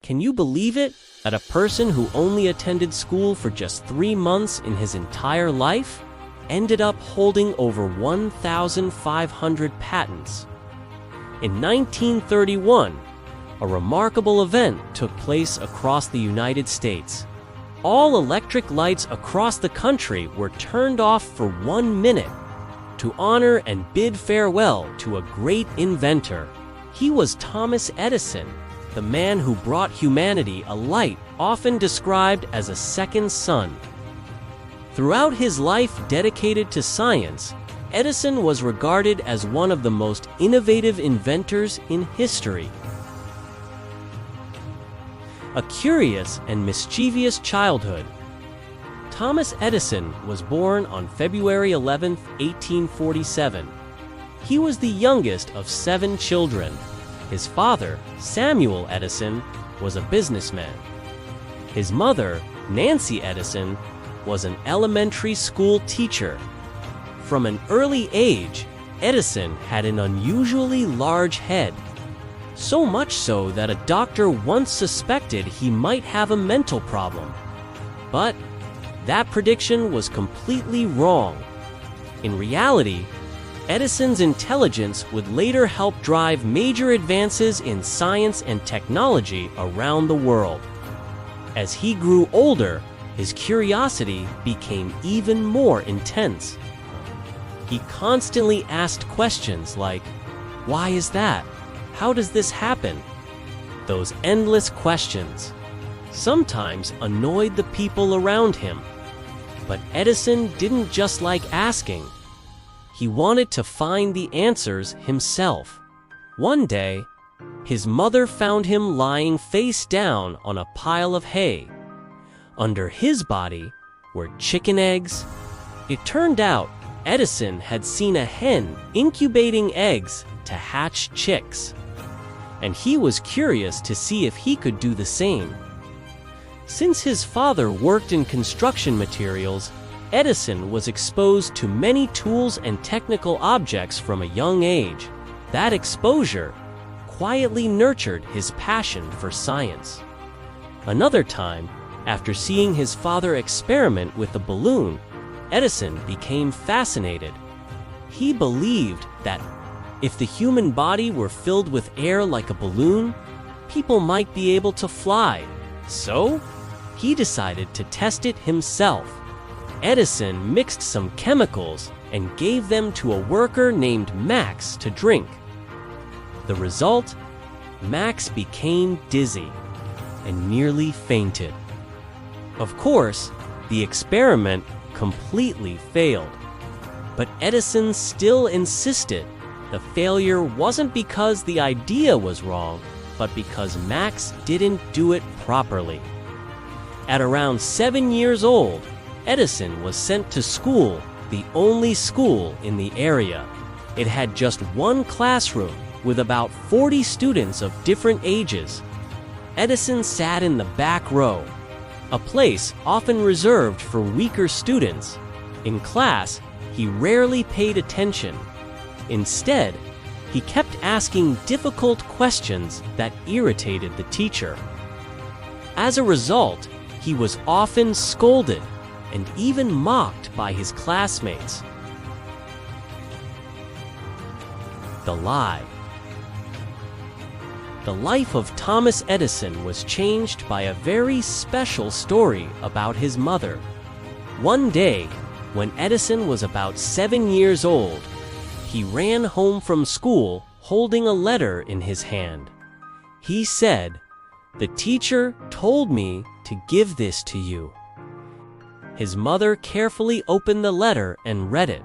Can you believe it? That a person who only attended school for just 3 months in his entire life ended up holding over 1,500 patents. In 1931, a remarkable event took place across the United States. All electric lights across the country were turned off for 1 minute to honor and bid farewell to a great inventor. He was Thomas Edison, the man who brought humanity a light often described as a second sun. Throughout his life dedicated to science, Edison was regarded as one of the most innovative inventors in history. A curious and mischievous childhood. Thomas Edison was born on February 11, 1847. He was the youngest of 7 children. His father, Samuel Edison, was a businessman. His mother, Nancy Edison, was an elementary school teacher. From an early age, Edison had an unusually large head, so much so that a doctor once suspected he might have a mental problem. But that prediction was completely wrong. In reality, Edison's intelligence would later help drive major advances in science and technology around the world. As he grew older, his curiosity became even more intense. He constantly asked questions like, "Why is that? How does this happen?" Those endless questions sometimes annoyed the people around him. But Edison didn't just like asking. He wanted to find the answers himself. One day, his mother found him lying face down on a pile of hay. Under his body were chicken eggs. It turned out Edison had seen a hen incubating eggs to hatch chicks, and he was curious to see if he could do the same. Since his father worked in construction materials, Edison was exposed to many tools and technical objects from a young age. That exposure quietly nurtured his passion for science. Another time, after seeing his father experiment with a balloon, Edison became fascinated. He believed that if the human body were filled with air like a balloon, people might be able to fly. So, he decided to test it himself. Edison mixed some chemicals and gave them to a worker named Max to drink. The result? Max became dizzy and nearly fainted. Of course, the experiment completely failed. But Edison still insisted the failure wasn't because the idea was wrong, but because Max didn't do it properly. At around 7 years old, Edison was sent to school, the only school in the area. It had just one classroom with about 40 students of different ages. Edison sat in the back row, a place often reserved for weaker students. In class, he rarely paid attention. Instead, he kept asking difficult questions that irritated the teacher. As a result, he was often scolded and even mocked by his classmates. The lie. The life of Thomas Edison was changed by a very special story about his mother. One day, when Edison was about 7 years old, he ran home from school holding a letter in his hand. He said, "The teacher told me to give this to you." His mother carefully opened the letter and read it.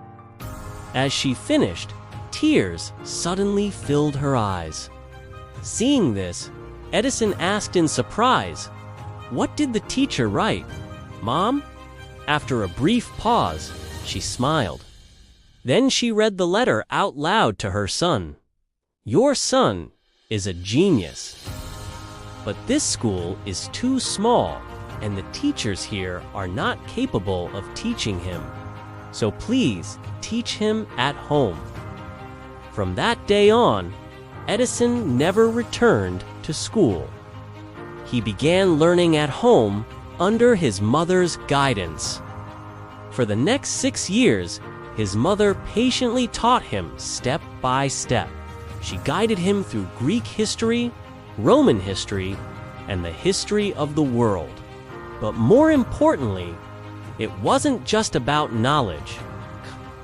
As she finished, tears suddenly filled her eyes. Seeing this, Edison asked in surprise, "What did the teacher write, Mom?" After a brief pause, she smiled. Then she read the letter out loud to her son. "Your son is a genius, but this school is too small, and the teachers here are not capable of teaching him. So please teach him at home." From that day on, Edison never returned to school. he began learning at home under his mother's guidance. For the next 6 years, his mother patiently taught him step by step. She guided him through Greek history, Roman history, and the history of the world. But more importantly, it wasn't just about knowledge.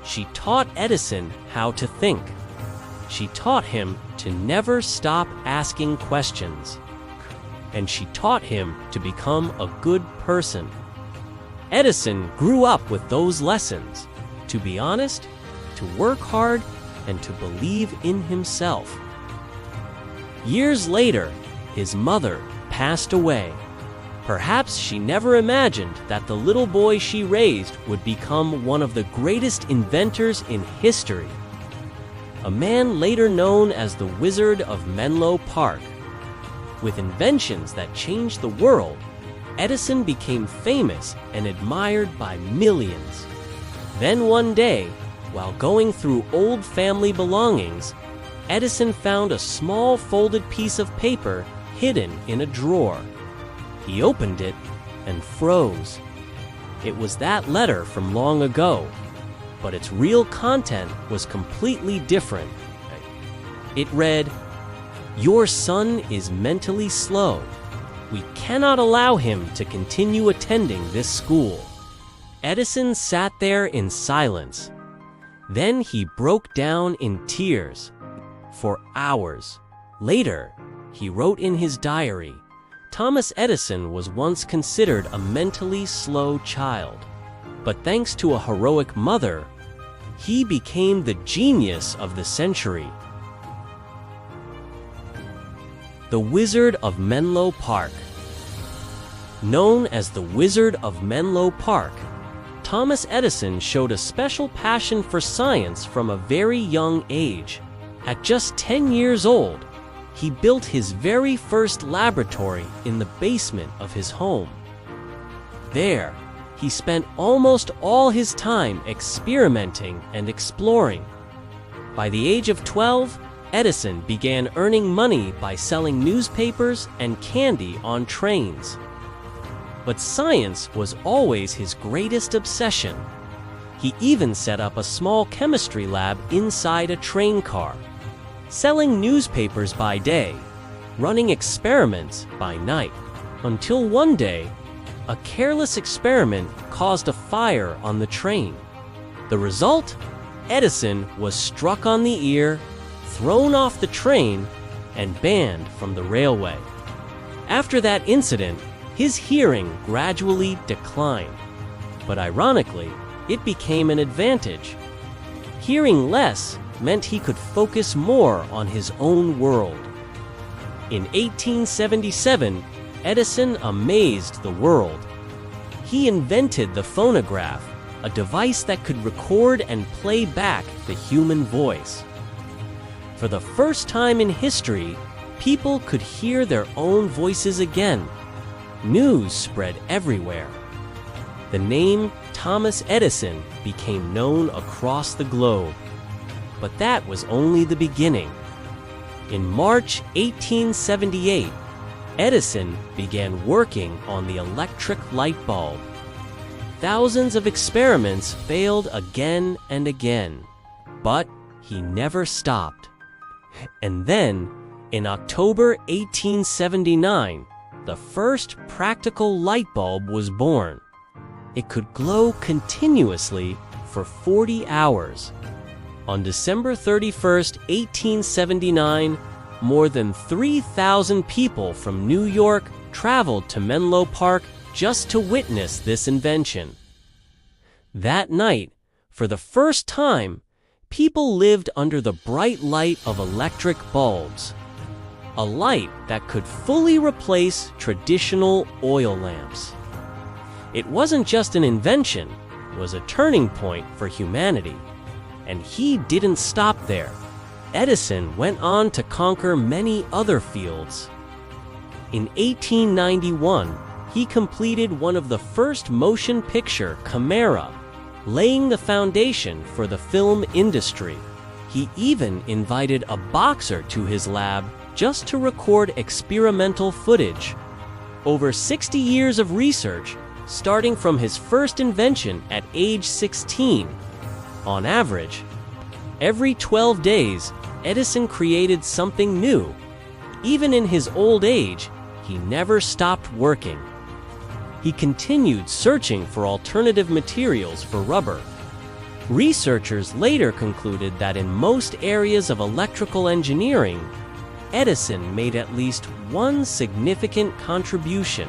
She taught Edison how to think. She taught him to never stop asking questions. And she taught him to become a good person. Edison grew up with those lessons: to be honest, to work hard, and to believe in himself. Years later, his mother passed away. Perhaps she never imagined that the little boy she raised would become one of the greatest inventors in history. A man later known as the Wizard of Menlo Park. With inventions that changed the world, Edison became famous and admired by millions. Then one day, while going through old family belongings, Edison found a small folded piece of paper hidden in a drawer. He opened it and froze. It was that letter from long ago, but its real content was completely different. It read, "Your son is mentally slow. We cannot allow him to continue attending this school." Edison sat there in silence. Then he broke down in tears. For hours. Later, he wrote in his diary, Thomas Edison was once considered a mentally slow child, but thanks to a heroic mother, he became the genius of the century. The Wizard of Menlo Park. Known as the Wizard of Menlo Park, Thomas Edison showed a special passion for science from a very young age. At just 10 years old, he built his very first laboratory in the basement of his home. There, he spent almost all his time experimenting and exploring. By the age of 12, Edison began earning money by selling newspapers and candy on trains. But science was always his greatest obsession. He even set up a small chemistry lab inside a train car, selling newspapers by day, running experiments by night, until one day, a careless experiment caused a fire on the train. The result? Edison was struck on the ear, thrown off the train, and banned from the railway. After that incident, his hearing gradually declined. But ironically, it became an advantage. Hearing less meant he could focus more on his own world. In 1877, Edison amazed the world. He invented the phonograph, a device that could record and play back the human voice. For the first time in history, people could hear their own voices again. News spread everywhere. The name Thomas Edison became known across the globe. But that was only the beginning. In March 1878, Edison began working on the electric light bulb. Thousands of experiments failed again and again, but he never stopped. And then, in October 1879, the first practical light bulb was born. It could glow continuously for 40 hours. On December 31st, 1879, more than 3,000 people from New York traveled to Menlo Park just to witness this invention. That night, for the first time, people lived under the bright light of electric bulbs. A light that could fully replace traditional oil lamps. It wasn't just an invention, it was a turning point for humanity. And he didn't stop there. Edison went on to conquer many other fields. In 1891, he completed one of the first motion picture camera, laying the foundation for the film industry. He even invited a boxer to his lab just to record experimental footage. over 60 years of research, starting from his first invention at age 16. On average, every 12 days, Edison created something new. Even in his old age, he never stopped working. He continued searching for alternative materials for rubber. Researchers later concluded that in most areas of electrical engineering, Edison made at least one significant contribution.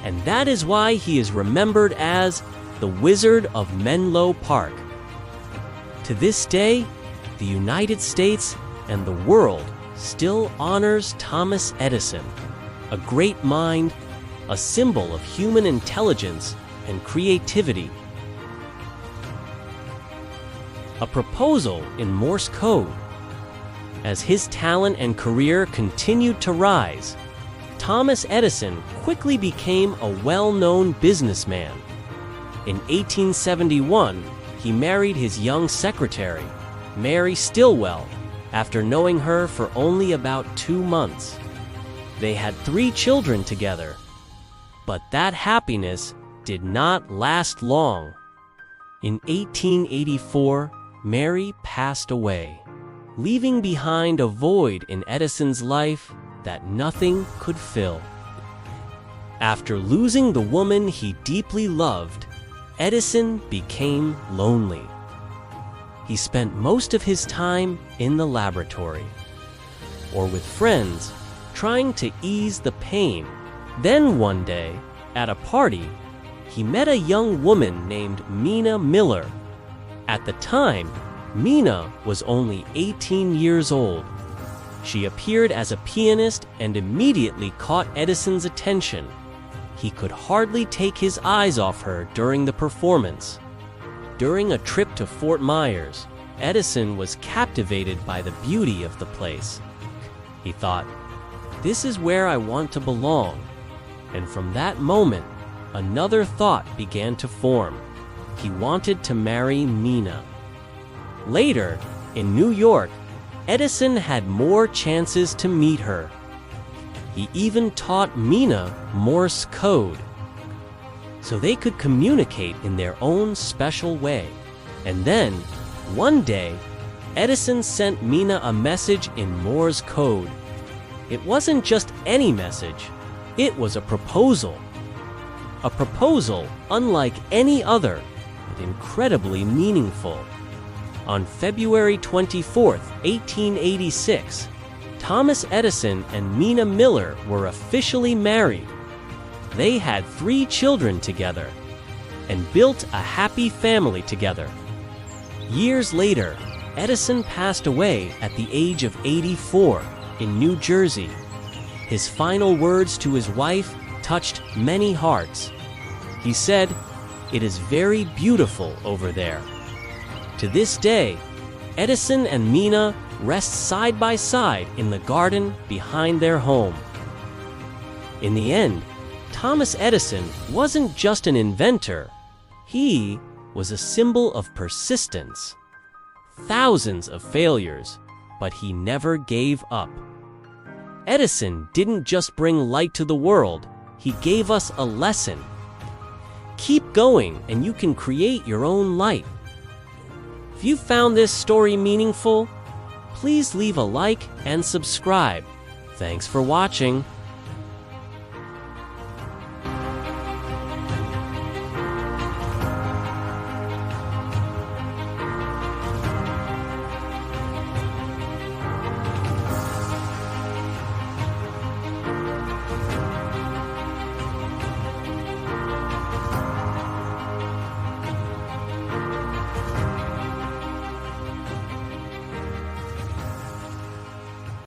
And that is why he is remembered as the Wizard of Menlo Park. To this day, the United States and the world still honors Thomas Edison, a great mind, a symbol of human intelligence and creativity. A proposal in Morse code. As his talent and career continued to rise, Thomas Edison quickly became a well-known businessman. In 1871, he married his young secretary, Mary Stilwell, after knowing her for only about 2 months. They had 3 children together, but that happiness did not last long. In 1884, Mary passed away, leaving behind a void in Edison's life that nothing could fill. After losing the woman he deeply loved, Edison became lonely. He spent most of his time in the laboratory, or with friends, trying to ease the pain. Then one day, at a party, he met a young woman named Mina Miller. At the time, Mina was only 18 years old. She appeared as a pianist and immediately caught Edison's attention. He could hardly take his eyes off her during the performance. During a trip to Fort Myers, Edison was captivated by the beauty of the place. He thought, "This is where I want to belong." And from that moment, another thought began to form. He wanted to marry Mina. Later, in New York, Edison had more chances to meet her. He even taught Mina Morse code, so they could communicate in their own special way. And then, one day, Edison sent Mina a message in Morse code. It wasn't just any message, it was a proposal. A proposal unlike any other, but incredibly meaningful. On February 24, 1886, Thomas Edison and Mina Miller were officially married. They had 3 children together and built a happy family together. Years later, Edison passed away at the age of 84 in New Jersey. His final words to his wife touched many hearts. He said, "It is very beautiful over there." To this day, Edison and Mina rest side by side in the garden behind their home. In the end, Thomas Edison wasn't just an inventor. He was a symbol of persistence. Thousands of failures, but he never gave up. Edison didn't just bring light to the world, he gave us a lesson. Keep going and you can create your own light. If you found this story meaningful, please leave a like and subscribe. Thanks for watching.